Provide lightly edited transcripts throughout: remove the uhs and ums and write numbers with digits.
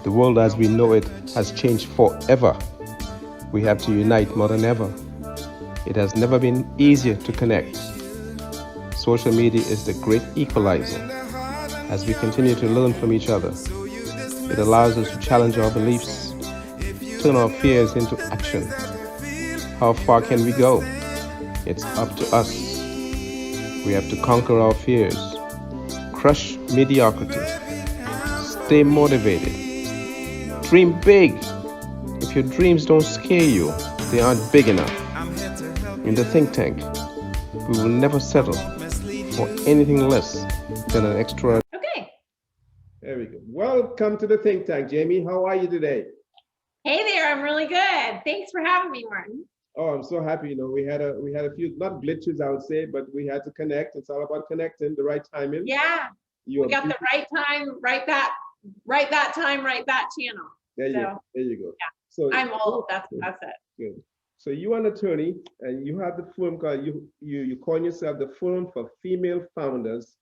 The world as we know it has changed forever. We have to unite more than ever. It has never been easier to connect. Social media is the great equalizer. As we continue to learn from each other, it allows us to challenge our beliefs, turn our fears into action. How far can we go? It's up to us. We have to conquer our fears, crush mediocrity, stay motivated, dream big. If your dreams don't scare you, they aren't big enough. In the think tank, we will never settle for anything less than an extra. Okay. There we go. Welcome to the think tank, Jamie. How are you today? Hey there, I'm really good. Thanks for having me, Martin. Oh, I'm so happy. We had a few, not glitches, I would say, but we had to connect. It's all about connecting, the right timing. Yeah, we got the right time, right that time, right that channel. There you go. Yeah. So I'm old. That's it. Good. So you are an attorney, and you have the firm called you call yourself the firm for female founders,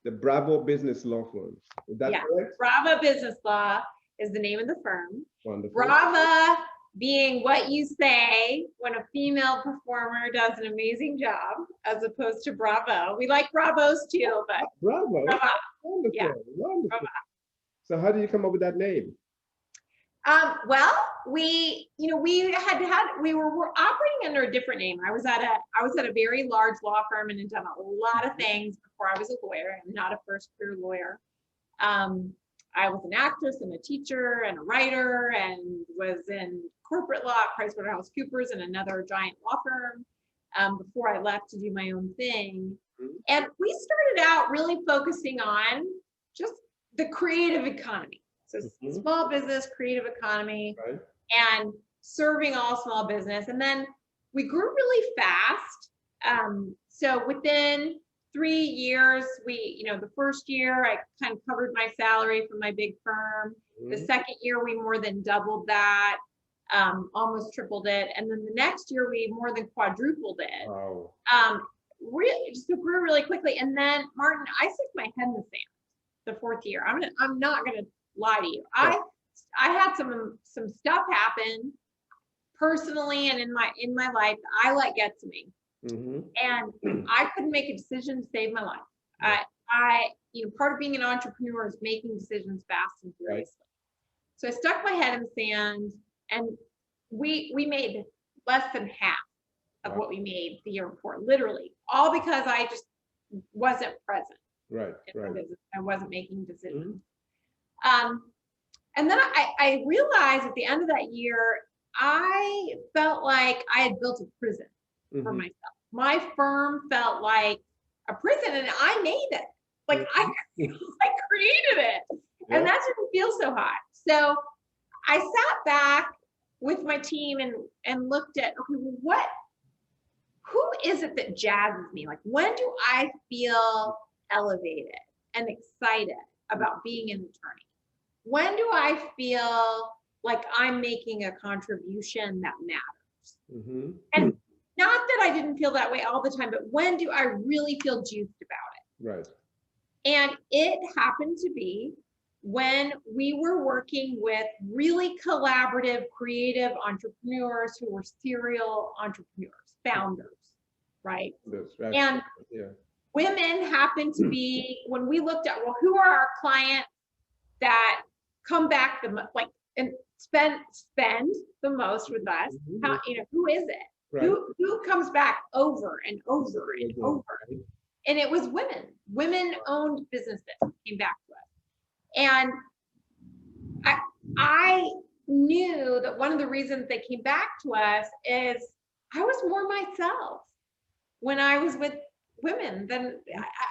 the Bravo Business Law firm. Is that correct? Brava Business Law is the name of the firm. Wonderful. Brava being what you say when a female performer does an amazing job, as opposed to bravo. We like bravos too, but Bravo. Brava. Wonderful. Yeah. Wonderful. Brava. So how did you come up with that name? Well, we were operating under a different name. I was at a very large law firm and had done a lot of things before I was a lawyer. I'm not a first career lawyer. I was an actress and a teacher and a writer and was in corporate law at PricewaterhouseCoopers and another giant law firm before I left to do my own thing. And we started out really focusing on just the creative economy. So small business, creative economy, Right. and serving all small business. And then we grew really fast. So within 3 years, the first year I kind of covered my salary from my big firm. The second year we more than doubled that, almost tripled it. And then the next year we more than quadrupled it. Wow. Really just grew really quickly. And then Martin, I stuck my head in the sand the fourth year. I'm not gonna lie to you. I had some stuff happen personally and in my life that I let get to me. And I couldn't make a decision to save my life. Part of being an entrepreneur is making decisions fast and furiously. So I stuck my head in the sand, and we made less than half of what we made the year before, literally, all because I just wasn't present. Right. I wasn't making decisions. And then I realized at the end of that year, I felt like I had built a prison for myself. My firm felt like a prison, and I made it. Like I created it, and that didn't feel so hot. So I sat back with my team and looked at, okay, well, who is it that jazzes me? Like, when do I feel elevated and excited about being an attorney? When do I feel like I'm making a contribution that matters? And not that I didn't feel that way all the time, but when do I really feel juiced about it? Right. And it happened to be when we were working with really collaborative, creative entrepreneurs who were serial entrepreneurs, founders, right? That's right. And women happened to be, when we looked at, well, who are our clients that come back and spend the most with us? How, who is it? Right. Who comes back over and over and over? And it was women-owned businesses came back to us. And I knew that one of the reasons they came back to us is I was more myself when I was with women. Than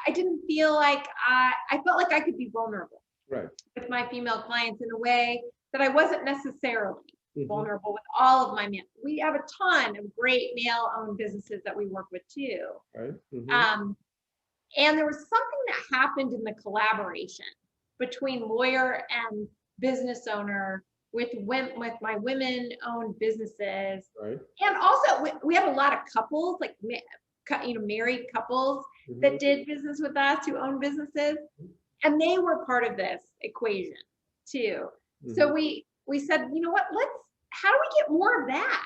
I didn't feel like I felt like I could be vulnerable with my female clients in a way that I wasn't necessarily vulnerable with all of my men. We have a ton of great male-owned businesses that we work with too. Right. And there was something that happened in the collaboration between lawyer and business owner with my women-owned businesses. Right. And also we have a lot of couples, like married couples that did business with us who own businesses, and they were part of this equation too. So we said, you know what, how do we get more of that?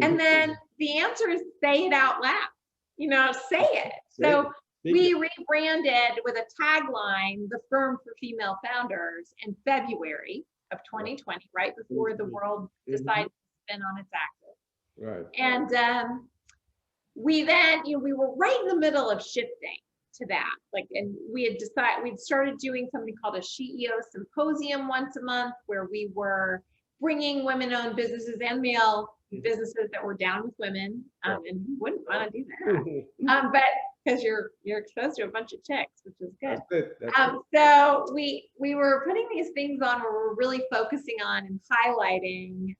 And then the answer is say it out loud, say it. So we rebranded with a tagline, the firm for female founders, in February of 2020, right before the world decided to spin on its axis. Right. And we then, we were right in the middle of shifting to that. And we'd started doing something called a CEO symposium once a month, where we were bringing women-owned businesses and male businesses that were down with women, and who wouldn't want to do that? But because you're exposed to a bunch of chicks, which is good. That's good. So we were putting these things on where we're really focusing on and highlighting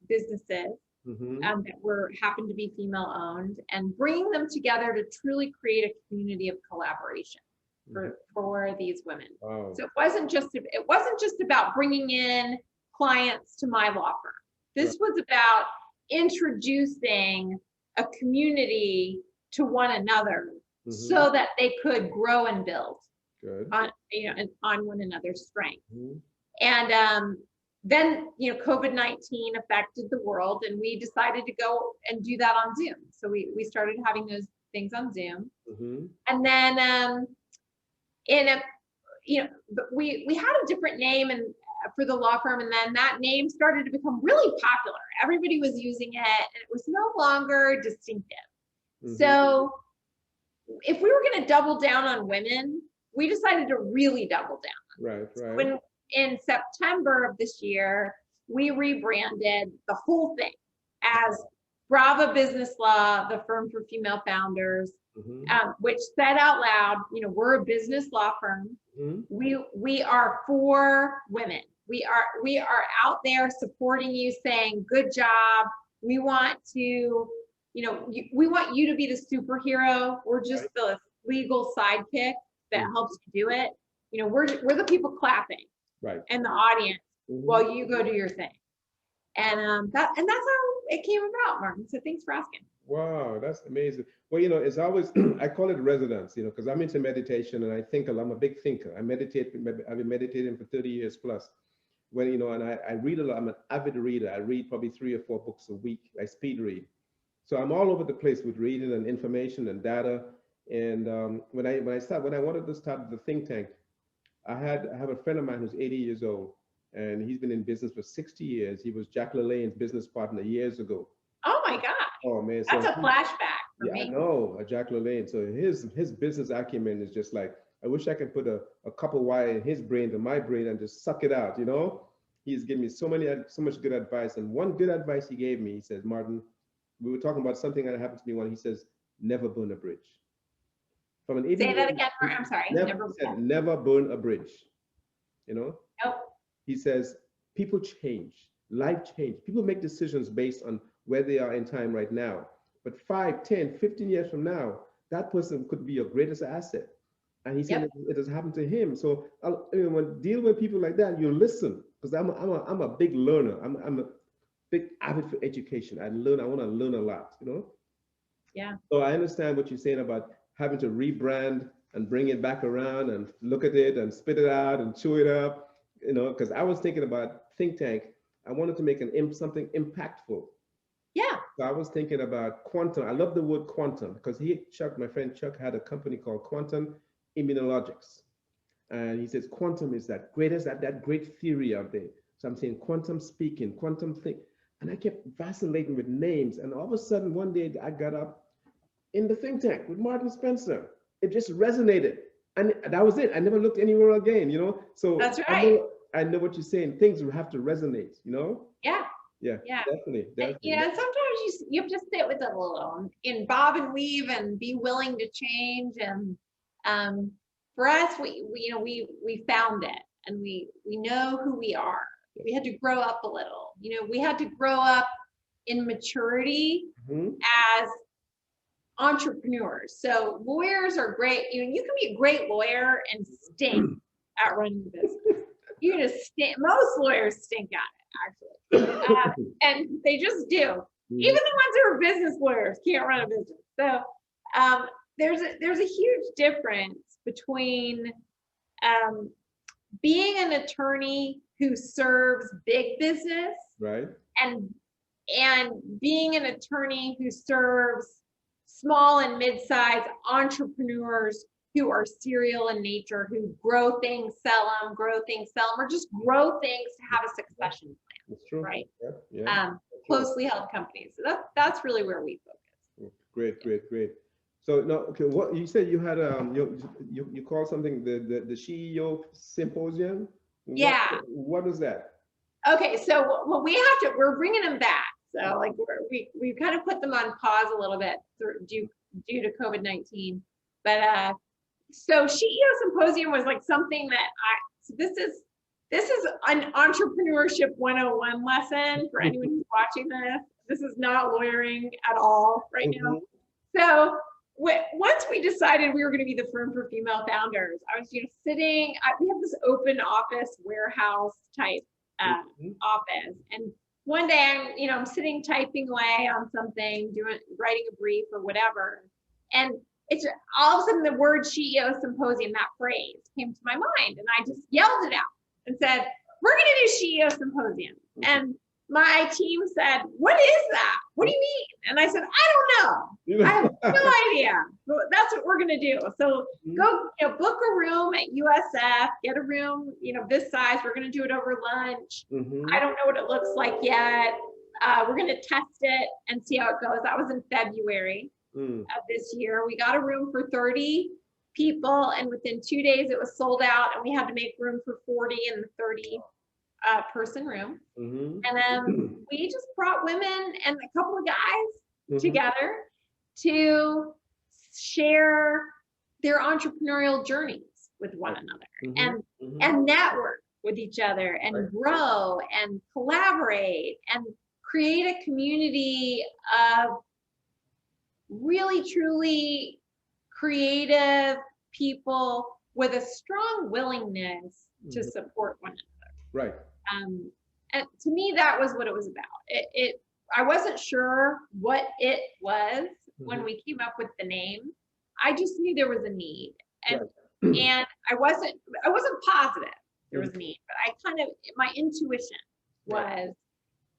businesses that happened to be female owned, and bringing them together to truly create a community of collaboration for these women. Wow. So it wasn't just about bringing in clients to my law firm. This was about introducing a community to one another so that they could grow and build on one another's strengths. And then COVID-19 affected the world, and we decided to go and do that on Zoom. So we started having those things on Zoom. And then we had a different name for the law firm, and then that name started to become really popular. Everybody was using it, and it was no longer distinctive. So if we were going to double down on women, we decided to really double down. Right. In September of this year, we rebranded the whole thing as Brava Business Law, the firm for female founders, which said out loud, we're a business law firm. We are for women. We are out there supporting you, saying, good job. We want to, we want you to be the superhero. We're just the legal sidekick that helps you do it. We're the people clapping. Right. And the audience while you go do your thing. And that's how it came about, Martin. So thanks for asking. Wow, that's amazing. Well, it's always, I call it resonance, because I'm into meditation and I think I'm a big thinker. I've been meditating for 30 years plus. And I read a lot. I'm an avid reader. I read probably 3 or 4 books a week. I speed read. So I'm all over the place with reading and information and data. And when I wanted to start the think tank, I have a friend of mine who's 80 years old, and he's been in business for 60 years. He was Jack LaLanne's business partner years ago. Oh my God. Oh man. That's a flashback for me. I know, Jack LaLanne. So his business acumen is just like, I wish I could put a couple wire in his brain to my brain and just suck it out, He's given me so much good advice. And one good advice he gave me, he says, Martin, we were talking about something that happened to me he says, never burn a bridge. From an Say that again. I'm sorry. Never burn a bridge. Nope. He says, people change, life change. People make decisions based on where they are in time right now. But 5, 10, 15 years from now, that person could be your greatest asset. And he said it has happened to him. So when deal with people like that, you listen, because I'm a big learner. I'm a big avid for education. I want to learn a lot, Yeah. So I understand what you're saying about having to rebrand and bring it back around and look at it and spit it out and chew it up, because I was thinking about think tank. I wanted to make something impactful. Yeah. So I was thinking about quantum. I love the word quantum because my friend Chuck had a company called Quantum Immunologics. And he says quantum is that great theory out there. So I'm saying quantum speaking, quantum thing. And I kept vacillating with names. And all of a sudden, one day I got up in the think tank with Martin Spencer. It just resonated. And that was it. I never looked anywhere again, So that's right. I know what you're saying. Things will have to resonate, Yeah. Definitely. And sometimes you have to sit with it a little and bob and weave and be willing to change. And for us, we found it, and we know who we are. We had to grow up a little. We had to grow up in maturity as entrepreneurs. So lawyers are great. You can be a great lawyer and stink at running a business. You just stink. Most lawyers stink at it, actually, and they just do. Even the ones who are business lawyers can't run a business. So there's a huge difference between being an attorney who serves big business Right. and being an attorney who serves small and mid-sized entrepreneurs who are serial in nature, who grow things, sell them, or just grow things to have a succession plan. That's true. Right. Yeah. Yeah. Closely held companies. So that's really where we focus. Great, great, great. So now, okay, what you said you had you called something the CEO symposium? Yeah. What is that? Okay, so well, we're bringing them back. So like we kind of put them on pause a little bit due to COVID-19. But so CEO symposium was like something that so this is an entrepreneurship 101 lesson for anyone who's watching this. This is not lawyering at all right now. So once we decided we were going to be the firm for female founders, I was sitting. We have this open office warehouse type office, and one day I'm sitting typing away on something, writing a brief or whatever, and it's all of a sudden the word CEO symposium, that phrase came to my mind, and I just yelled it out and said, "We're going to do CEO symposium." And my team said, "What is that? What do you mean?" And I said, "I don't know. I have no idea. But that's what we're going to do. So go book a room at USF, get a room, this size. We're going to do it over lunch. I don't know what it looks like yet. We're going to test it and see how it goes." That was in February of this year. We got a room for 30 people, and within 2 days it was sold out, and we had to make room for 40 in the 30 person room. And then we just brought women and a couple of guys together to share their entrepreneurial journeys with one another and network with each other and grow and collaborate and create a community of really truly creative people with a strong willingness to support one another. Right. And to me, that was what it was about. I wasn't sure what it was when we came up with the name. I just knew there was a need, and I wasn't positive there was a need, but my intuition was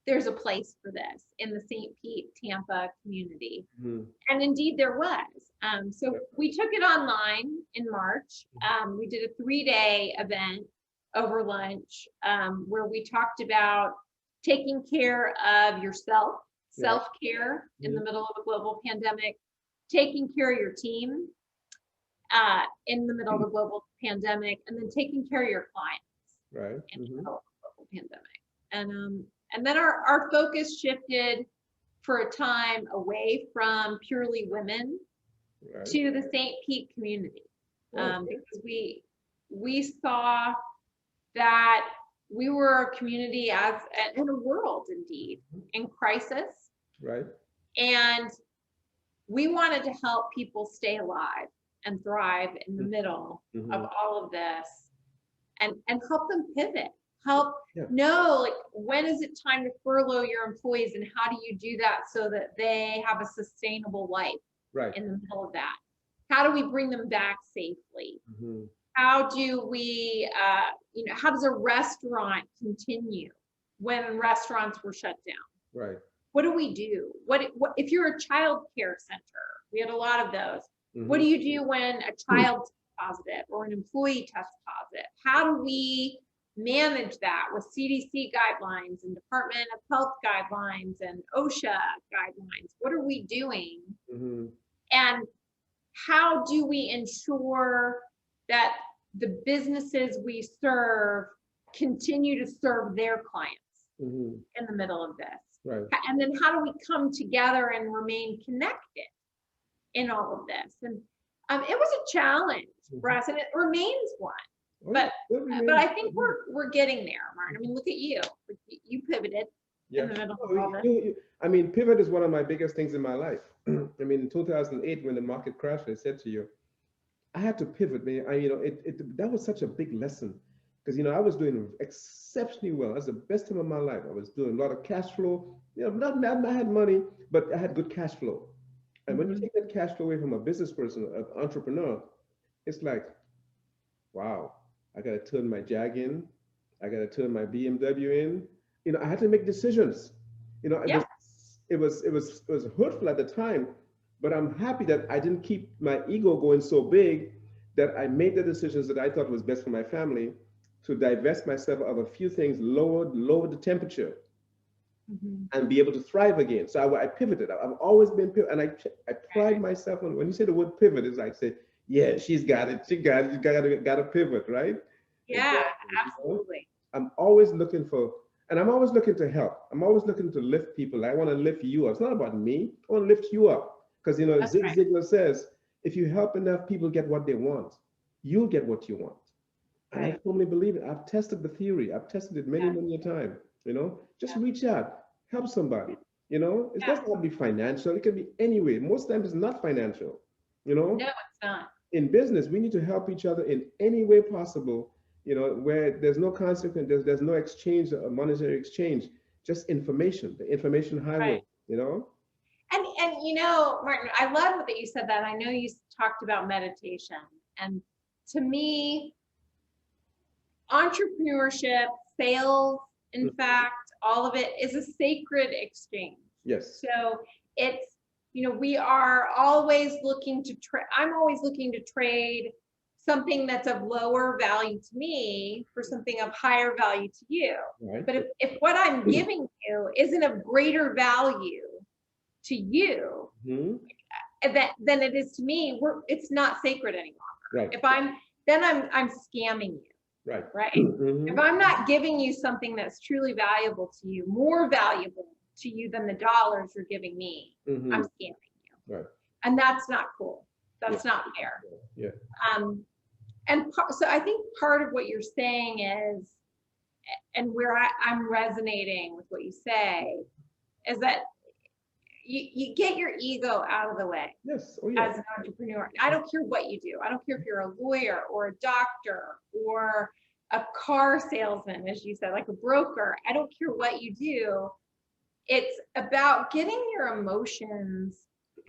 there's a place for this in the St. Pete, Tampa community, and indeed there was. So we took it online in March. We did a 3-day event over lunch, where we talked about taking care of yourself, self-care in the middle of a global pandemic, taking care of your team in the middle of a global pandemic, and then taking care of your clients in the middle of a global pandemic. And then our focus shifted for a time away from purely women to the St. Pete community, because we saw that we were a community in a world indeed in crisis, and we wanted to help people stay alive and thrive in the middle of all of this, and help them pivot, know like when is it time to furlough your employees, and how do you do that so that they have a sustainable life in the middle of that? How do we bring them back safely? How do we, how does a restaurant continue when restaurants were shut down? What do we do? What if you're a child care center? We had a lot of those. What do you do when a child tests positive or an employee tests positive? How do we manage that with CDC guidelines and Department of Health guidelines and OSHA guidelines? What are we doing? And how do we ensure that the businesses we serve continue to serve their clients in the middle of this? And then how do we come together and remain connected in all of this? And it was a challenge for us, and it remains one. But I think we're getting there, Martin. I mean, look at you. You pivoted in the middle of all this. I mean, pivot is one of my biggest things in my life. I mean, in 2008, when the market crashed, I said to you, I had to pivot, man. That was such a big lesson, because I was doing exceptionally well. That's the best time of my life. I was doing a lot of cash flow. I had money, but I had good cash flow. And when you take that cash flow away from a business person, an entrepreneur, it's like, wow, I got to turn my Jag in. I got to turn my BMW in. You know, I had to make decisions. You know, Yeah. it was hurtful at the time, but I'm happy that I didn't keep my ego going so big that I made the decisions that I thought was best for my family to divest myself of a few things, lower the temperature, Mhm. and be able to thrive again. So I pivoted. I've always been pivot, and I pride myself on when you say the word pivot, it's like say, yeah, she's got it. She got it. You got to pivot, right? Yeah, Exactly. You know? absolutely. I'm always looking for, and I'm always looking to help. I'm always looking to lift people. I want to lift you up. It's not about me. I want to lift you up because you know That's Zig right. Ziglar says, if you help enough people get what they want, you'll get what you want. And I Right. firmly believe it. I've tested the theory. I've tested it many, Yeah. many a time. You know, just Yeah. reach out, help somebody. You know, it Yeah. doesn't have to be financial. It can be any way. Most times it's not financial. You No, know, it's not. in business, we need to help each other in any way possible. You know, where there's no consequence, there's no exchange, monetary exchange, just information, the information highway. Right. You know. And you know, Martin, I love that you said that. I know you talked about meditation. And to me, entrepreneurship, sales, in Mhm. fact, all of it is a sacred exchange. Yes. So it's, you know, we are always looking to trade. I'm always looking to trade something that's of lower value to me for something of higher value to you. Right. But if what I'm giving you isn't of greater value to you Hmm. than it is to me, it's not sacred any longer. Right. If I'm then I'm scamming you, Right. right? Hmm. If I'm not giving you something that's truly valuable to you, more valuable to you than the dollars you're giving me, I'm Hmm. scamming you. Right. And that's not cool. Yeah. That's not fair. Yeah. Um, and so I think part of what you're saying is, and where I'm resonating with what you say, is that you get your ego out of the way Yes. Oh yeah. as an entrepreneur. I don't care what you do. I don't care if you're a lawyer or a doctor or a car salesman, as you said, like a broker. I don't care what you do. It's about getting your emotions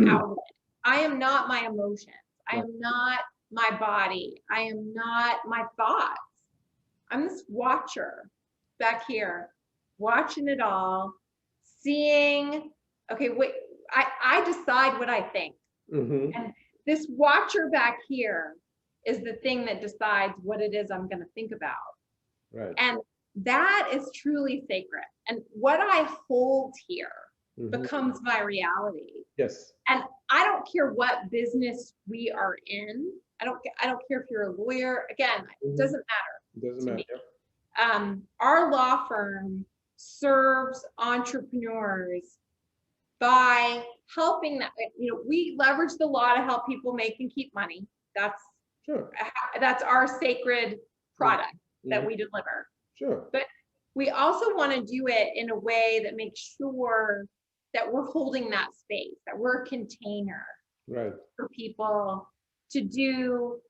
out of it. I am not my emotions. I Right. am not my body. I am not my thoughts. I'm this watcher back here, watching it all, seeing, okay, wait, I decide what I think. Hmm. And this watcher back here is the thing that decides what it is I'm going to think about. Right. And that is truly sacred. And what I hold here Hmm. becomes my reality. Yes. And I don't care what business we are in. I don't care if you're a lawyer. Again, it Hmm. doesn't matter It doesn't to matter. me. Our law firm serves entrepreneurs by helping that, you know, we leverage the law to help people make and keep money. That's Sure. that's our sacred product that Hmm. we deliver. Sure. But we also want to do it in a way that makes sure that we're holding that space, that we're a container Right. for people to do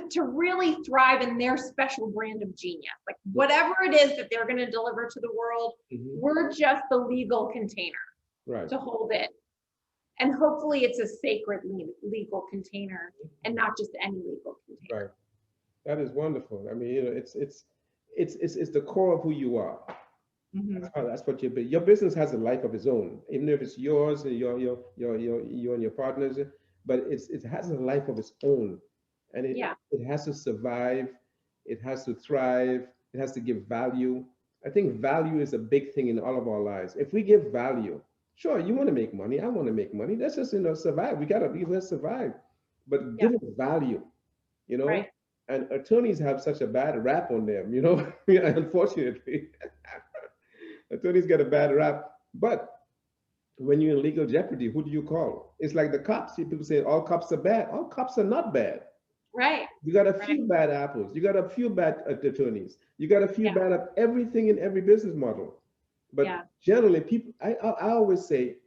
to really thrive in their special brand of genius. Like whatever it is that they're going to deliver to the world, Hmm. we're just the legal container Right. to hold it. And hopefully it's a sacred legal container and not just any legal container. Right. That is wonderful. I mean, you know, it's the core of who you are. Mm-hmm. That's what your business has a life of its own, even if it's yours and you and your partners, but it has a life of its own, and Yeah. it has to survive, it has to thrive, it has to give value. I think value is a big thing in all of our lives. If we give value, sure, you want to make money, I want to make money. That's just survive. We gotta survive, but Yeah. give it value, you Right. know. And attorneys have such a bad rap on them, you know. Unfortunately. Attorneys get a bad rap, but when you're in legal jeopardy, who do you call? It's like the cops. People say all cops are bad. All cops are not bad. Right. You got a Right. few bad apples. You got a few bad attorneys. You got a few Yeah. bad at everything in every business model. Yeah. But generally, people. I always say,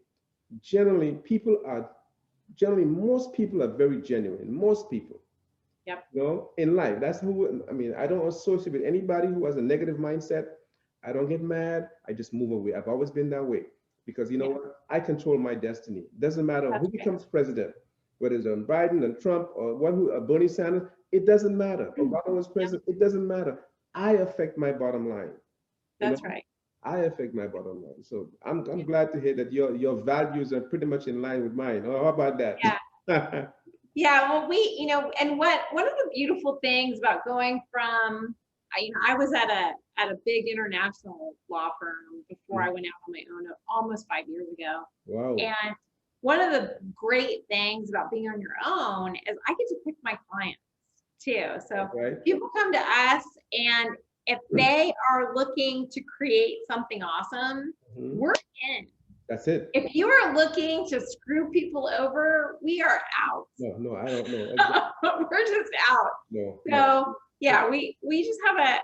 generally, most people are very genuine. Most people. Yep. You know, in life. That's who, I mean, I don't associate with anybody who has a negative mindset. I don't get mad. I just move away. I've always been that way because you know Yeah. what? I control my destiny. Doesn't matter who That's great. becomes president, whether it's Biden and Trump or Bernie Sanders. it doesn't matter. Obama was president, it doesn't matter. I affect my bottom line. You That's know, right. I affect my bottom line. So I'm glad to hear that your values are pretty much in line with mine. Oh, how about Yeah. that? Yeah, well, and one of the beautiful things about going from, I was at a big international law firm before I went out on my own almost 5 years ago. Wow. And one of the great things about being on your own is I get to pick my clients too. So people come to us, and if they are looking to create something awesome, we're in. That's it. If you are looking to screw people over, we are out. No, I don't know. Exactly. We're just out. No. So yeah, we just have a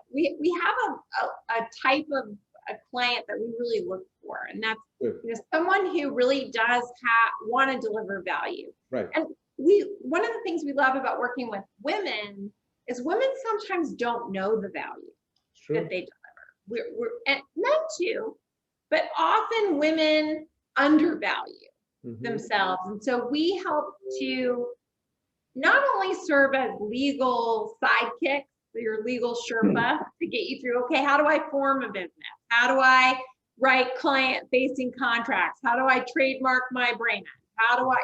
type of a client that we really look for, and that's someone who really does want to deliver value. Right. And one of the things we love about working with women is women sometimes don't know the value that they deliver. We're and men too, but often women undervalue themselves. And so we help to not only serve as legal sidekicks, your legal Sherpa to get you through, okay, how do I form a business? How do I write client-facing contracts? How do I trademark my brand? How do I,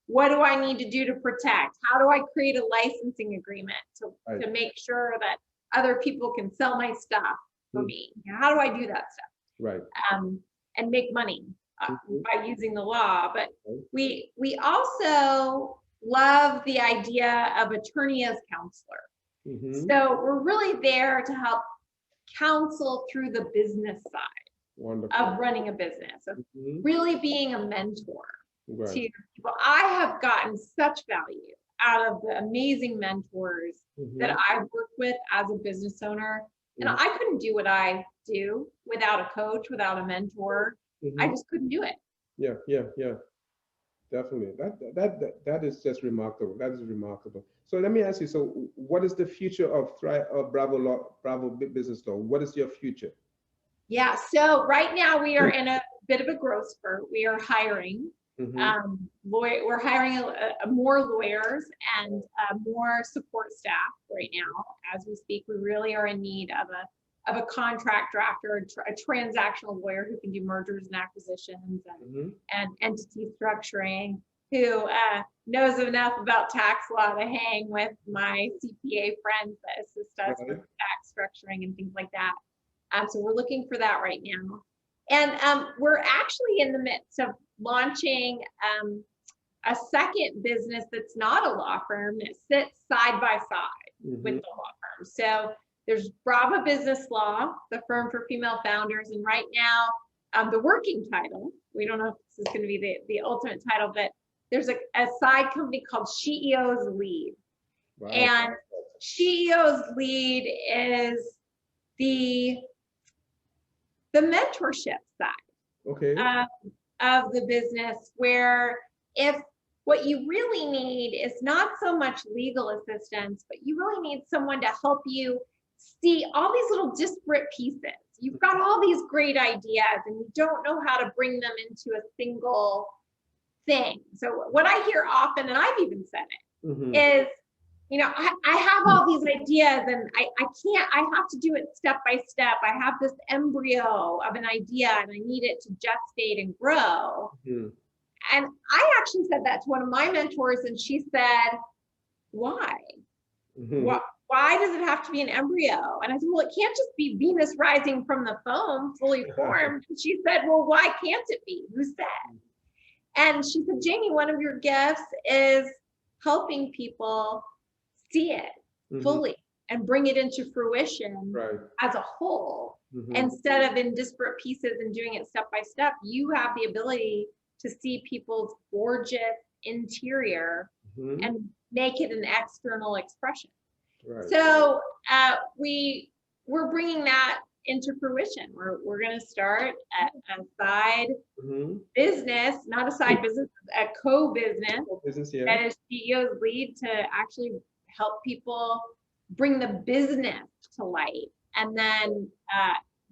what do I need to do to protect? How do I create a licensing agreement to make sure that other people can sell my stuff for me? How do I do that stuff? Right. And make money by using the law. But we also love the idea of attorney as counselor. So we're really there to help counsel through the business side of running a business, of really being a mentor to people. I have gotten such value out of the amazing mentors that I've worked with as a business owner. And I couldn't do what I do without a coach, without a mentor. I just couldn't do it. Yeah. Definitely. That is just remarkable. That is remarkable. So let me ask you, so what is the future of Brava Business Law? What is your future? Yeah, so right now we are in a bit of a growth spurt. We are hiring. We're hiring more lawyers and more support staff right now as we speak. We really are in need of a contract drafter, a transactional lawyer who can do mergers and acquisitions and entity structuring, who knows enough about tax law to hang with my CPA friends that assist us with tax structuring and things like that. So we're looking for that right now. And we're actually in the midst of launching a second business that's not a law firm that sits side by side with the law firm. So there's Brava Business Law, the firm for female founders. And right now, the working title, we don't know if this is going to be the ultimate title, but there's a side company called CEO's Lead. And CEO's Lead is the mentorship side of the business, where if what you really need is not so much legal assistance, but you really need someone to help you see all these little disparate pieces. You've got all these great ideas and you don't know how to bring them into a single thing. So what I hear often, and I've even said it, is, I have all these ideas and I have to do it step by step. I have this embryo of an idea and I need it to gestate and grow. And I actually said that to one of my mentors, and she said, why? Why does it have to be an embryo? And I said, well, it can't just be Venus rising from the foam, fully formed. And she said, well, why can't it be? Who said? And she said, Jamie, one of your gifts is helping people see it fully and bring it into fruition as a whole. Instead of in disparate pieces and doing it step by step, you have the ability to see people's gorgeous interior and make it an external expression. So we're bringing that into fruition. We're going to start a side business, not a side business, a co-business that is CEO's Lead, to actually help people bring the business to light, and then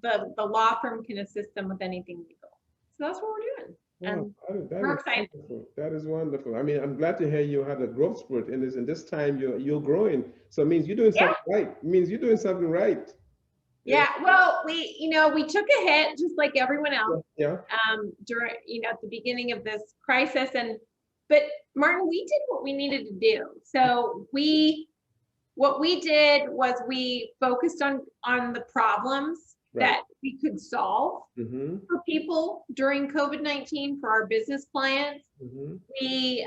the law firm can assist them with anything legal. So that's what we're doing. Wow, And that we're is excited. wonderful. That is wonderful. I mean, I'm glad to hear you had a growth spurt in this, and this time you're growing. So it means you're doing Yeah. something right. It means you're doing something right. Yeah, Yeah. Well, we took a hit just like everyone else, yeah, yeah. during, at the beginning of this crisis. But Martin, we did what we needed to do. So what we did was we focused on the problems Right. that we could solve Mm-hmm. for people during COVID-19 for our business clients. Mm-hmm. We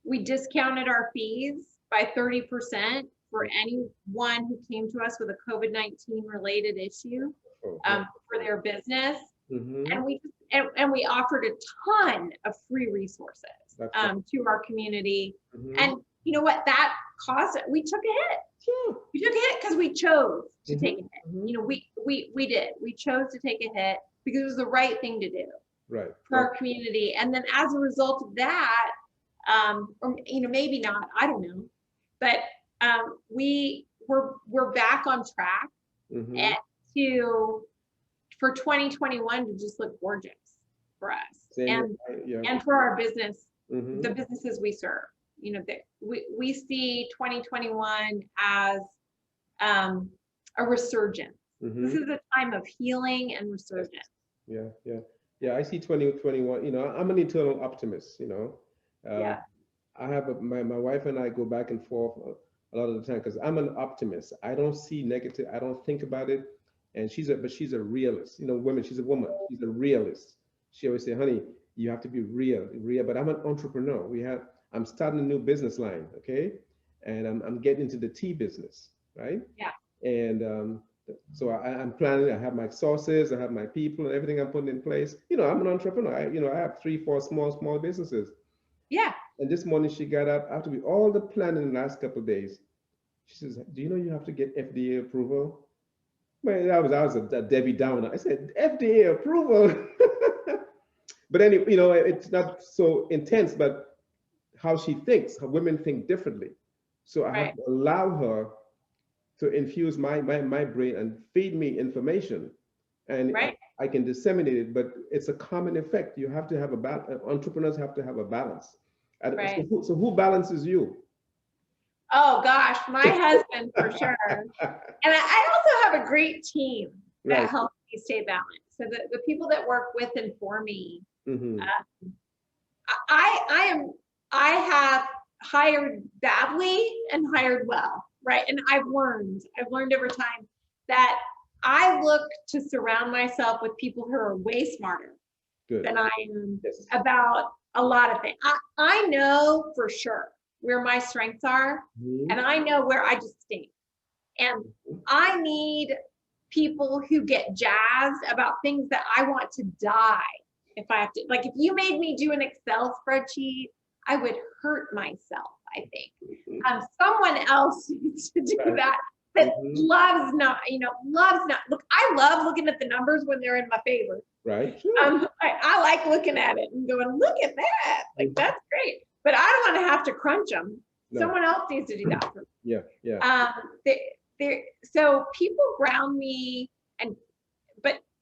we discounted our fees by 30% for anyone who came to us with a COVID-19 related issue, Oh, yeah. for their business. Mm-hmm. And we offered a ton of free resources, That's right. to our community. Mm-hmm. And you know what? That cost, we took a hit. Sure. We took a hit because we chose to Mm-hmm. take a hit. Mm-hmm. We did. We chose to take a hit because it was the right thing to do Right. for Right. our community. And then as a result of that, or maybe not, I don't know, but we're back on track Mm-hmm. at, to for 2021 to just look gorgeous for us Same here. Yeah. and for our business, Mm-hmm. the businesses we serve. That we see 2021 as a resurgence. Mm-hmm. This is a time of healing and resurgence. Yeah. Yeah. Yeah. I see 2021. I'm an eternal optimist. Yeah. I have my wife and I go back and forth a lot of the time because I'm an optimist. I don't see negative. I don't think about it. And she's a realist. Women. She's a woman. She's a realist. She always say, "Honey, you have to be real." But I'm an entrepreneur. I'm starting a new business line. Okay, and I'm getting into the tea business, right? Yeah. And so I'm planning. I have my sources. I have my people and everything I'm putting in place. I'm an entrepreneur. I have 3, 4 small businesses. Yeah. And this morning she got up after all the planning in the last couple of days. She says, "Do you know you have to get FDA approval?" Man, I was a Debbie Downer. I said, "FDA approval." But anyway, it's not so intense, but how she thinks, how women think differently. So I have Right. to allow her to infuse my brain and feed me information. And Right. I can disseminate it, but it's a common effect. You have to have a balance. Entrepreneurs have to have a balance. Right. So who balances you? Oh gosh, my husband for sure. And I also have a great team that Right. helps me stay balanced. So the people that work with and for me, Mm-hmm. I have hired badly and hired well, right? And I've learned over time that I look to surround myself with people who are way smarter Good. than I am Yes. about a lot of things. I know for sure where my strengths are, Mhm. and I know where I just stink. And I need people who get jazzed about things that I want to die if I have to. Like if you made me do an Excel spreadsheet, I would hurt myself, I think. Someone else needs to do Right. that. That Mhm. loves not. Look, I love looking at the numbers when they're in my favor. Right. Sure. I like looking at it and going, look at that. Like that's great. But I don't want to have to crunch them. No. Someone else needs to do that for me. Yeah. Yeah. So people ground me,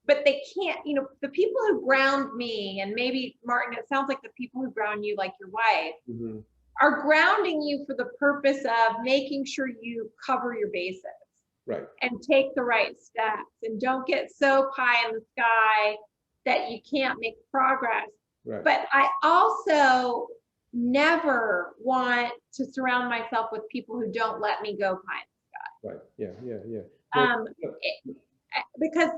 but they can't. The people who ground me, and maybe Martin, it sounds like the people who ground you, like your wife, Mm-hmm. are grounding you for the purpose of making sure you cover your bases. Right. And take the right steps, and don't get so pie in the sky that you can't make progress. Right. But I also never want to surround myself with people who don't let me go pie in Right. Yeah. the sky. Because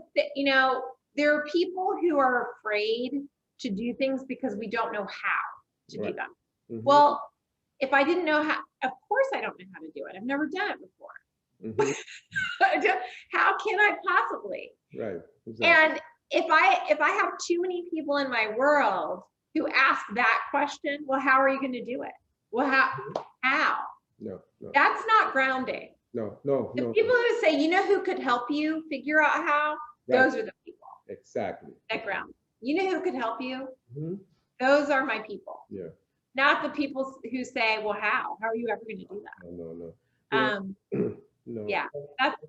there are people who are afraid to do things because we don't know how to do them. Mm-hmm. Well, if I didn't know how, of course I don't know how to do it. I've never done it before. Mm-hmm. How can I possibly? Right. Exactly. And if I have too many people in my world who ask that question, well, how are you going to do it? Well, how? No. That's not grounding. No. The people who say, who could help you figure out how, Right. those are the people Exactly. that ground. You know who could help you? Mm-hmm. Those are my people. Yeah. Not the people who say, well, how? How are you ever going to do that? No. No. Yeah,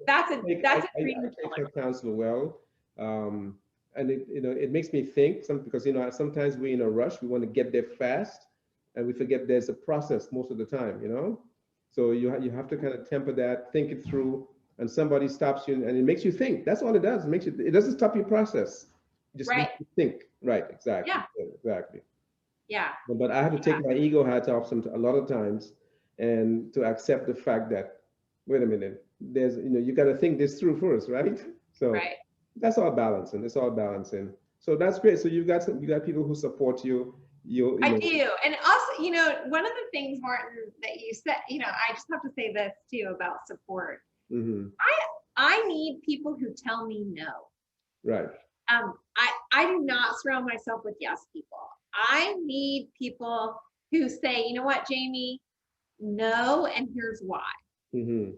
that's a I dream take killer. her counsel well. and it makes me think because sometimes we're in a rush, we want to get there fast, and we forget there's a process most of the time, so you have to kind of temper that, think it through, and somebody stops you and it makes you think. That's all it does. It doesn't stop your process. It just Right. makes you think. Right, exactly. Yeah. Exactly. Yeah. But I have to take Yeah. my ego hat off a lot of times, and to accept the fact that, wait a minute, you got to think this through first, right? So Right. that's all balancing. It's all balancing. So that's great. So you got people who support you. I do. And also, one of the things, Martin, that you said, I just have to say this too about support. hmm I need people who tell me no. Right. I do not surround myself with yes people. I need people who say, you know what, Jamie, no, and here's why. hmm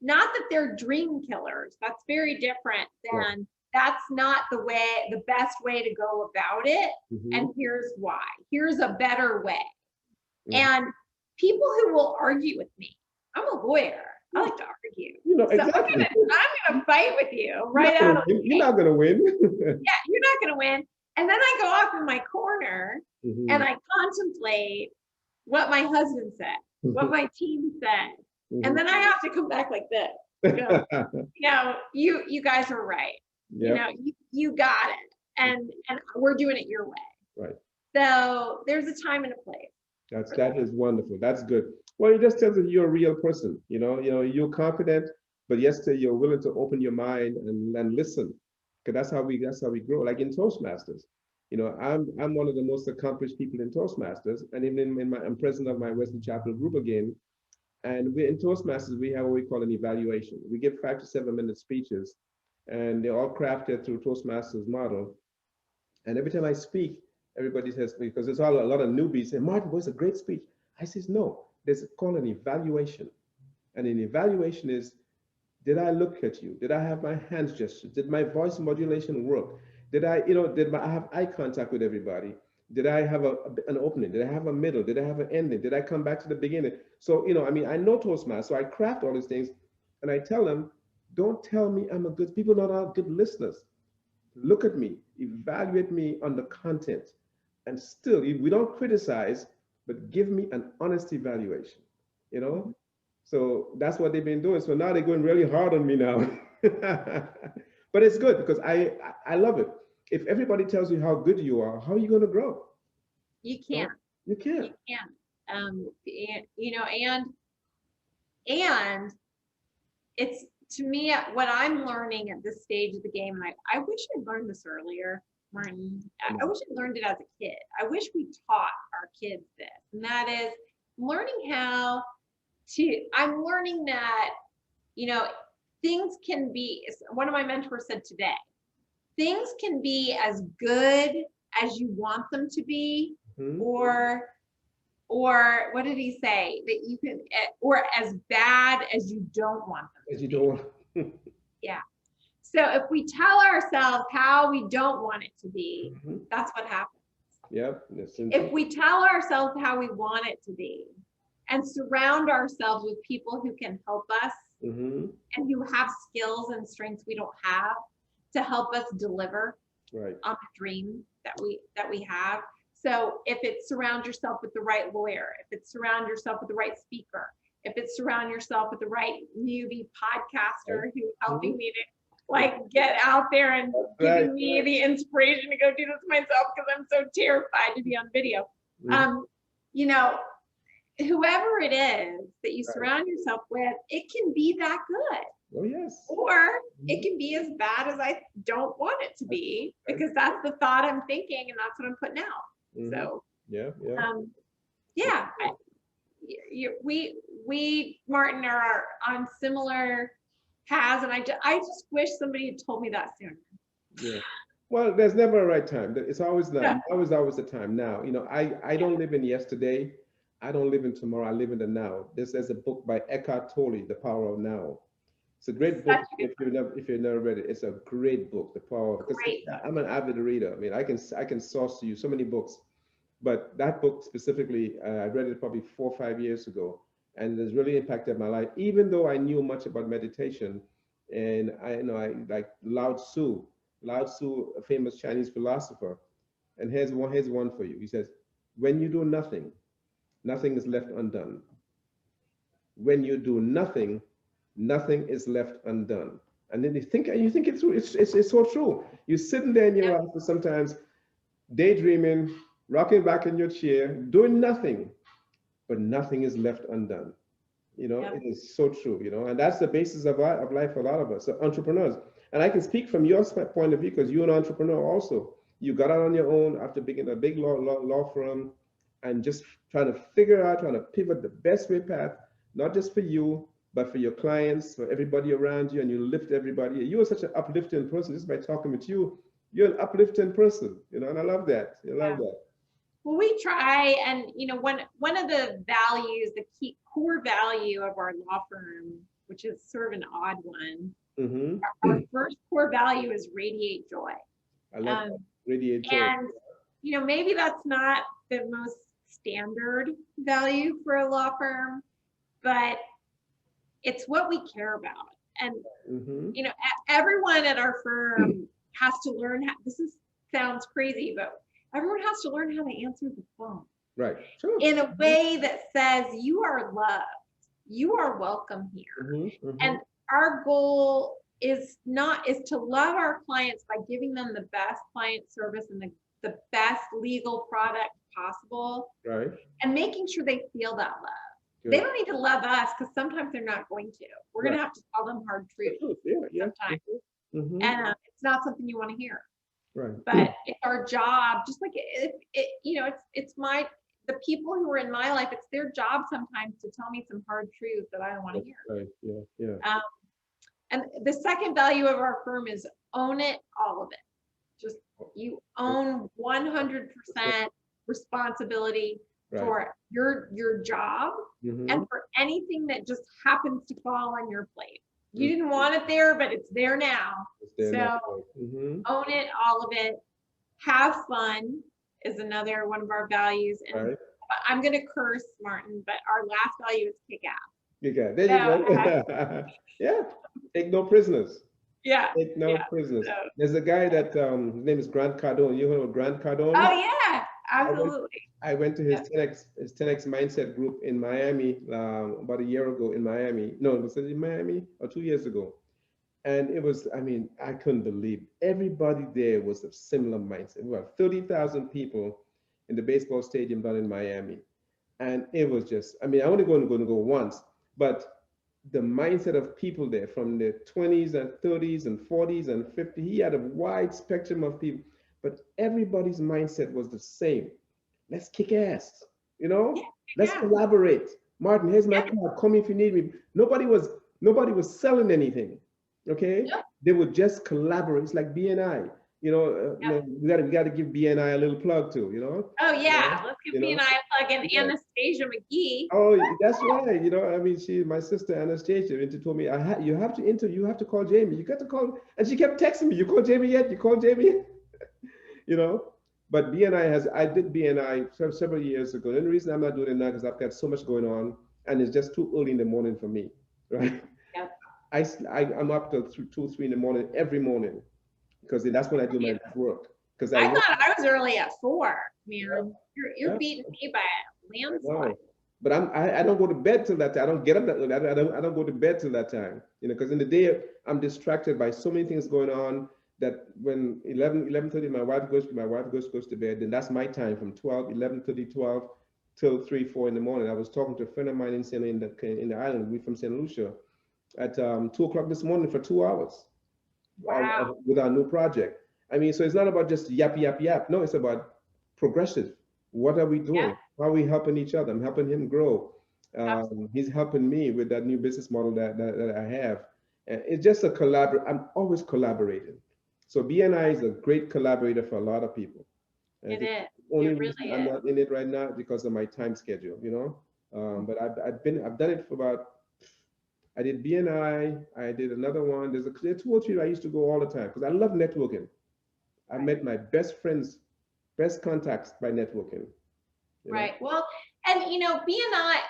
Not that they're dream killers. That's very different Right. than that's not the best way to go about it. hmm And here's why. Here's a better way. hmm And people who will argue with me. I'm a lawyer. I like to argue. So exactly. I'm gonna fight with you right out of the You're gate. not gonna win. Yeah, you're not gonna win. And then I go off in my corner and hmm I contemplate what my husband said, what my team said. And then I have to come back like this. Go, you guys are right. Yep. You got it. And we're doing it your way. Right. So there's a time and a place. That is wonderful. That's good. Well, it just tells us you're a real person. You're confident, but yesterday you're willing to open your mind and listen. Because that's how we grow. Like in Toastmasters, I'm one of the most accomplished people in Toastmasters, and even I'm president of my Western Chapel group again. And we in Toastmasters we have what we call an evaluation. We give 5 to 7 minute speeches, and they're all crafted through Toastmasters model. And every time I speak, everybody says, because there's a lot of newbies say, Martin, was a great speech. I says, no, there's called an evaluation. And an evaluation is, did I look at you? Did I have my hands gestures? Did my voice modulation work? I have eye contact with everybody? Did I have an opening? Did I have a middle? Did I have an ending? Did I come back to the beginning? So, I know Toastmasters, so I craft all these things, and I tell them, don't tell me I'm a good, people not are good listeners. Look at me, evaluate me on the content, and still, we don't criticize, but give me an honest evaluation. You know, so that's what they've been doing. So now they're going really hard on me now, but it's good because I love it. If everybody tells you how good you are, how are you going to grow? You can't. You can't. You can't. And it's, to me, what I'm learning at this stage of the game, and I wish I'd learned this earlier, Martin. I wish I learned it as a kid. I wish we taught our kids this, and that is learning how to. I'm learning that, things can be. One of my mentors said today, things can be as good as you want them to be, or what did he say, that you can, or as bad as you don't want them to be. Yeah. So if we tell ourselves how we don't want it to be, that's what happens. Yep. If we tell ourselves how we want it to be and surround ourselves with people who can help us and who have skills and strengths we don't have to help us deliver on the dream that we have. So if it's surround yourself with the right lawyer, if it's surround yourself with the right speaker, if it's surround yourself with the right newbie podcaster who's helping me to get out there and giving me the inspiration to go do this myself because I'm so terrified to be on video. Whoever it is that you surround yourself with, it can be that good. Oh, yes. Or it can be as bad as I don't want it to be, because that's the thought I'm thinking and that's what I'm putting out. So we Martin are on similar paths, and I just wish somebody had told me that sooner. Yeah. Well, there's never a right time. It's always now. Always the time now. I don't live in yesterday. I don't live in tomorrow. I live in the now. This is a book by Eckhart Tolle, The Power of Now. It's a great book. If you've never read it, it's a great book. The Power. Because I'm an avid reader. I mean, I can source to you so many books, but that book specifically, I read it probably 4 or 5 years ago, and it has really impacted my life. Even though I knew much about meditation, and I like Lao Tzu, Lao Tzu, a famous Chinese philosopher. And here's one for you. He says, when you do nothing, nothing is left undone. When you do nothing, nothing is left undone. And then you think it through. It's so true. You're sitting there in your Yep. office sometimes, daydreaming, rocking back in your chair, doing nothing, but nothing is left undone. It Yep. is so true, and that's the basis of life for a lot of us, so entrepreneurs. And I can speak from your point of view because you're an entrepreneur also. You got out on your own after being in a big law firm and just trying to pivot the best way path, not just for you, but for your clients, for everybody around you, and you lift everybody. You are such an uplifting person. Just by talking with you, you're an uplifting person, and I love that. I love Yeah. that. Well, we try, and one of the values, the key core value of our law firm, which is sort of an odd one, Mm-hmm. our first core value is radiate joy. I love that. Um, Radiate joy. and maybe that's not the most standard value for a law firm, but it's what we care about. And Mm-hmm. everyone at our firm has to learn how, sounds crazy, but everyone has to learn how to answer the phone. Right. Sure. In a way that says you are loved, you are welcome here. Mm-hmm. Mm-hmm. And our goal is to love our clients by giving them the best client service and the best legal product possible, Right. and making sure they feel that love. Good. They don't need to love us because sometimes they're not going to. We're going to have to tell them hard truths Yeah. sometimes. Mm-hmm. And it's not something you want to hear. Right. But it's our job, just like it's the people who are in my life, it's their job sometimes to tell me some hard truths that I don't want to hear. Right. Yeah. And the second value of our firm is own it, all of it. Just you own 100% responsibility Right. for your job Mm-hmm. and for anything that just happens to fall on your plate. You didn't want it there, but it's there now. It's there now. So Mm-hmm. own it, all of it. Have fun is another one of our values. And Right. I'm going to curse, Martin, but our last value is kick ass. You got it. There you go. Yeah. Take no prisoners. Yeah. Take no Yeah. prisoners. So, There's a guy that his name is Grant Cardone. You heard of Grant Cardone? oh yeah, absolutely. I went to his 10x mindset group in Miami about a year ago in Miami. No, was it in Miami or 2 years ago? And it was, I mean, I couldn't believe everybody there was of similar mindset. We had 30,000 people in the baseball stadium down in Miami. And it was just, I mean, I only going to go once, but the mindset of people there from the 20s and 30s and 40s and 50s, he had a wide spectrum of people, but everybody's mindset was the same. Let's kick ass, let's collaborate. Martin, here's my card. Call me if you need me. Nobody was selling anything. Okay, they would just collaborate. It's like BNI. We got to give BNI a little plug too. Oh yeah, let's give BNI a plug in. Anastasia McGee. Oh, that's right. I mean, my sister Anastasia told me you have to call Jamie. You got to call, and she kept texting me. You called Jamie yet? You called Jamie? But I did BNI several years ago. And the reason I'm not doing it now because I've got so much going on, and it's just too early in the morning for me, right? I'm up till 2, 3 in the morning every morning because that's when I do my work. Because I thought I was early at 4, man. You're beating me by a landslide. But I don't go to bed till that time. I don't get up that early. I don't go to bed till that time. Because in the day I'm distracted by so many things going on that when 11:30 my wife goes to bed, then that's my time from 11:30, 12 till 3, 4 in the morning. I was talking to a friend of mine in the island. We're from St. Lucia. At 2 o'clock this morning for 2 hours. Wow. With our new project. I mean, so it's not about just yap. No, it's about progressive. What are we doing? Yeah. How are we helping each other? I'm helping him grow. He's helping me with that new business model that I have. And it's just I'm always collaborating. So BNI is a great collaborator for a lot of people. And it is. Only it really reason I'm not in it right now because of my time schedule, But I've done it for about. I did BNI. I did another one. There are 2 or 3 I used to go all the time because I love networking. I met my best friends, best contacts by networking. Right. Well, And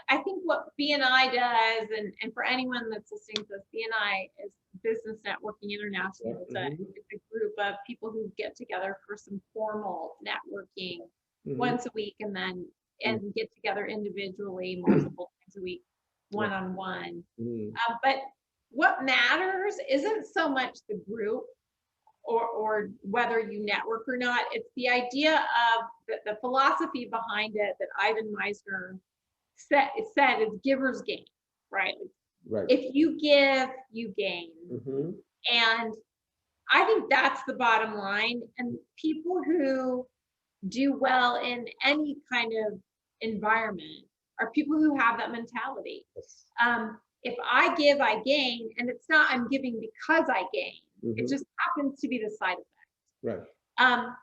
I think what BNI does, and for anyone that's listening to this, BNI is Business Networking International. It's a group of people who get together for some formal networking once a week, and then get together individually multiple times a week, one-on-one. But what matters isn't so much the group or whether you network or not. It's the idea of the philosophy behind it that Ivan Meisner said is giver's gain, right? Right. If you give, you gain. And I think that's the bottom line. And people who do well in any kind of environment are people who have that mentality. Yes. If I give, I gain, and it's not I'm giving because I gain. It just happens to be the side effect. Right.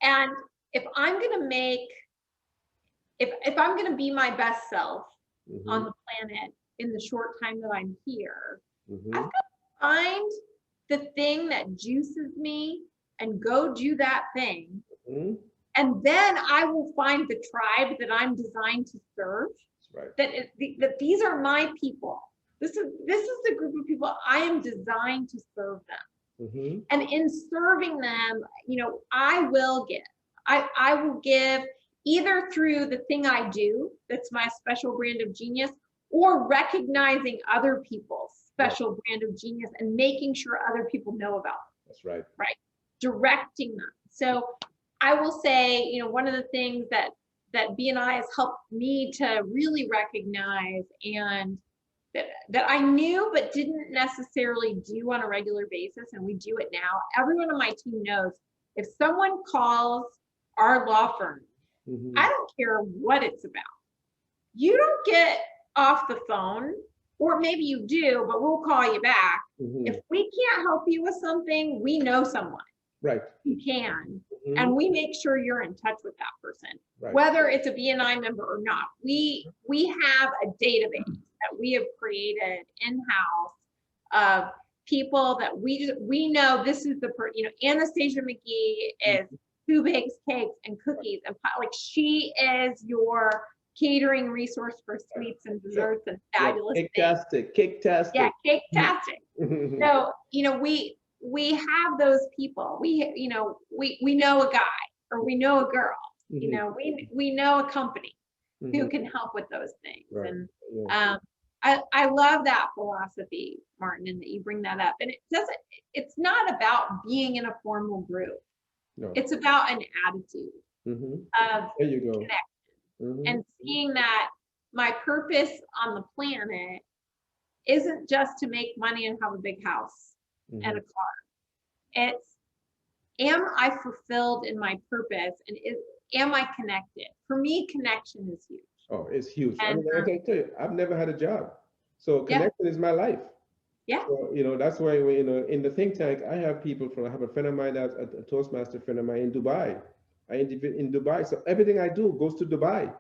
And if I'm gonna if I'm gonna be my best self on the planet in the short time that I'm here, I've got to find the thing that juices me and go do that thing. And then I will find the tribe that I'm designed to serve. Right. That these are my people. This is the group of people I am designed to serve them. And in serving them, I will give. I will give either through the thing I do, that's my special brand of genius, or recognizing other people's special brand of genius and making sure other people know about it. That's right. Right. Directing them. So I will say, one of the things that BNI has helped me to really recognize, and that I knew but didn't necessarily do on a regular basis, and we do it now. Everyone on my team knows if someone calls our law firm, I don't care what it's about. You don't get off the phone, or maybe you do, but we'll call you back. If we can't help you with something, we know someone. Right. You can. And we make sure you're in touch with that person, right. Whether it's a BNI member or not. We have a database that we have created in-house of people that we know this is Anastasia McGee is who bakes cakes and cookies, and she is your catering resource for sweets and desserts and fabulous things. Cake-tastic. Yeah, cake-tastic. So, we have those people. We know a guy, or we know a girl. We know a company who can help with those things. Right. And I love that philosophy, Martin, and that you bring that up. And it's not about being in a formal group. No. It's about an attitude of there you go. Connection, and seeing that my purpose on the planet isn't just to make money and have a big house and a car. It's, am I fulfilled in my purpose, and am I connected? For me, connection is huge. Oh, it's huge. And, I can tell you, I've never had a job, so connection is my life. Yeah. So, that's why in the think tank, I have I have a friend of mine that's a Toastmaster friend of mine in Dubai. In Dubai, so everything I do goes to Dubai.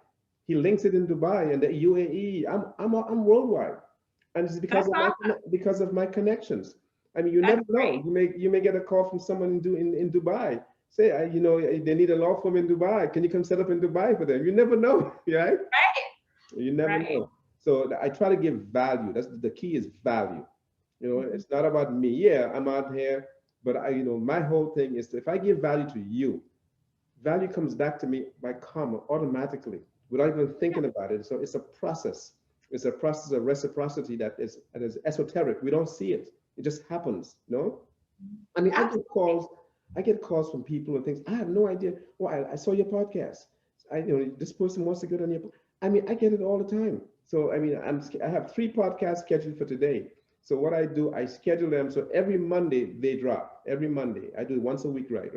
He links it in Dubai and the UAE. I'm worldwide, and it's because of my connections. I mean, you never know. You may get a call from someone in Dubai. Say, they need a law firm in Dubai. Can you come set up in Dubai for them? You never know, right? Right. You never know. So I try to give value. That's the key is value. It's not about me. Yeah, I'm out here, but my whole thing is if I give value to you, value comes back to me by karma automatically without even thinking about it. So it's a process. It's a process of reciprocity that is esoteric. We don't see it. It just happens, I mean, I get calls from people and things. I have no idea. Well, I saw your podcast. This person wants to get on your. I mean, I get it all the time. So I mean, I have 3 podcasts scheduled for today. So what I do, I schedule them. So every Monday they drop. Every Monday I do it once a week, right?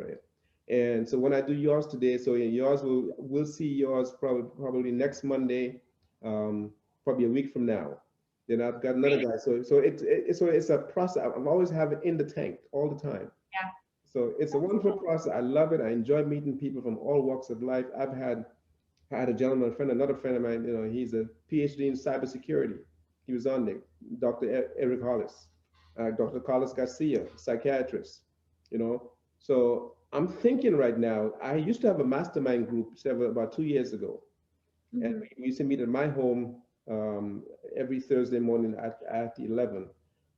And so when I do yours today, so yours we'll see yours probably next Monday, probably a week from now. Then I've got another guy. So it's a process. I'm always having in the tank all the time. Yeah. So it's a wonderful process. I love it. I enjoy meeting people from all walks of life. I had a gentleman friend, another friend of mine. He's a PhD in cybersecurity. He was on there, Dr. Eric Hollis, Dr. Carlos Garcia, psychiatrist. So I'm thinking right now. I used to have a mastermind group about 2 years ago. And Mhm. we used to meet at my home every Thursday morning at 11.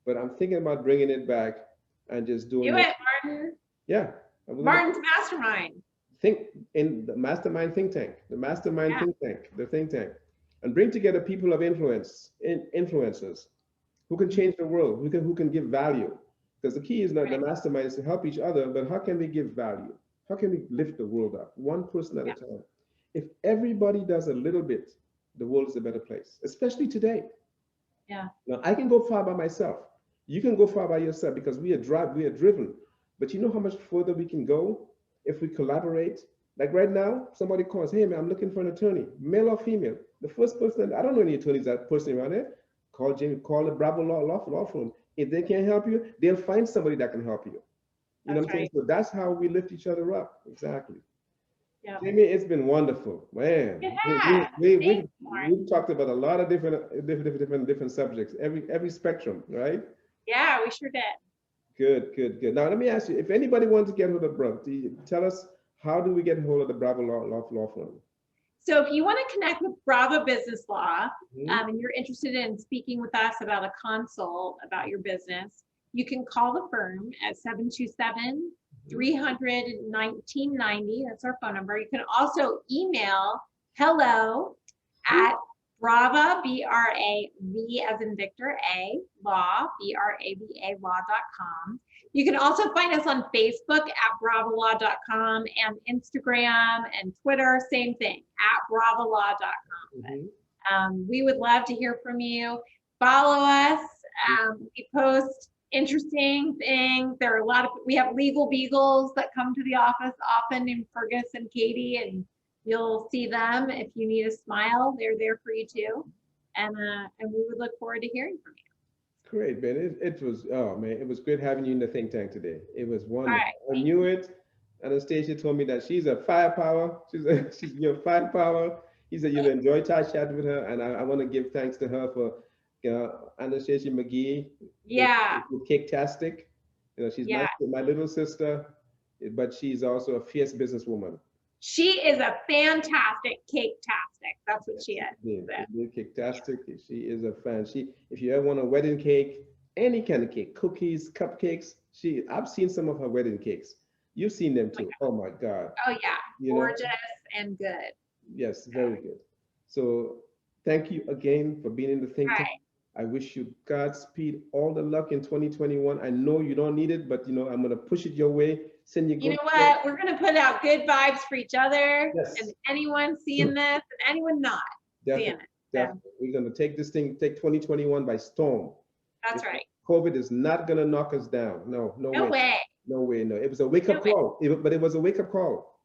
But I'm thinking about bringing it back and just Do doing it. it, Martin. Yeah, we're gonna Martin's mastermind. think in the mastermind think tank, the mastermind Yeah. think tank, the think tank, and bring together people of influence, influencers who can Mhm. change the world, who can give value. Because the key is not the Right. mastermind is to help each other, but how can we give value? How can we lift the world up, one person at a Yeah. time? If everybody does a little bit, the world is a better place, especially today. Yeah. Now I can go far by myself. You can go far by yourself because we are driven. But you know how much further we can go if we collaborate? Like right now, somebody calls, hey man, I'm looking for an attorney, male or female. The first person, I don't know any attorneys that person around there. Call Jimmy, call the Bravo law firm. If they can't help you, they'll find somebody that can help you. You know That's what I'm saying? right. So that's how we lift each other up. Exactly. Yeah. Jamie, it's been wonderful, man. It has. Thanks, Martin. We've talked about a lot of different subjects, every spectrum, right? Yeah, we sure did. Good, good, good. Now let me ask you, if anybody wants to get hold of Bravo, tell us how do we get hold of the Bravo law firm? So if you want to connect with Brava Business Law, Mhm. and you're interested in speaking with us about a consult about your business, you can call the firm at 727-300-1990. That's our phone number. You can also email hello at Brava, B-R-A-V as in Victor, A, law, B-R-A-V-A law.com. You can also find us on Facebook at bravalaw.com and Instagram and Twitter, same thing, at bravalaw.com. We would love to hear from you. Follow us. We post interesting things. There are a lot of, we have legal beagles that come to the office often named Fergus and Katie, and you'll see them if you need a smile. They're there for you too. And we would look forward to hearing from you. Great, man. It was, oh man, it was great having you in the think tank today. It was All wonderful. right. I knew it. Anastasia told me that she's a firepower. She's your firepower. He said you'll enjoy chatting with her, and I want to give thanks to her for Anastasia McGee Yeah. with Kicktastic. You know, she's Yeah. my little sister, but she's also a fierce businesswoman. She is a fantastic cake-tastic. That's what she is. Kicktastic. She is a fan. If you ever want a wedding cake, any kind of cake, cookies, cupcakes, I've seen some of her wedding cakes. You've seen them too. Oh my God. Oh yeah, You know? gorgeous and good. Yes, very good. So thank you again for being in the think tank. I wish you Godspeed, all the luck in 2021. I know you don't need it, but you know I'm gonna push it your way. Send you. You know what? We're gonna put out good vibes for each other, Yes. and anyone seeing this, and anyone not seeing it. Definitely. We're gonna take 2021 by storm. That's right. COVID is not gonna knock us down. No way. No way. No. It was a wake up call. But it was a wake up call.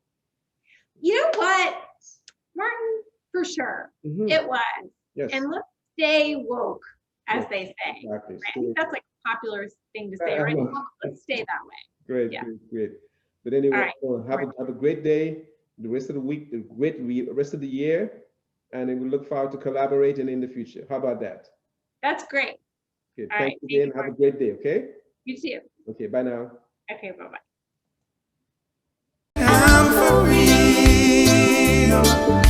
You know what, Martin? For sure, it was. Yes. And let's stay woke, as they say. Exactly. Right? That's like a popular thing to say, right? Let's stay that way. Great. But anyway, have a great day, the rest of the week, the rest of the year, and we look forward to collaborating in the future. How about that? That's great. Okay, thanks again. Have a great day, okay? You too. Okay, bye now. Okay, bye-bye. I'm for real.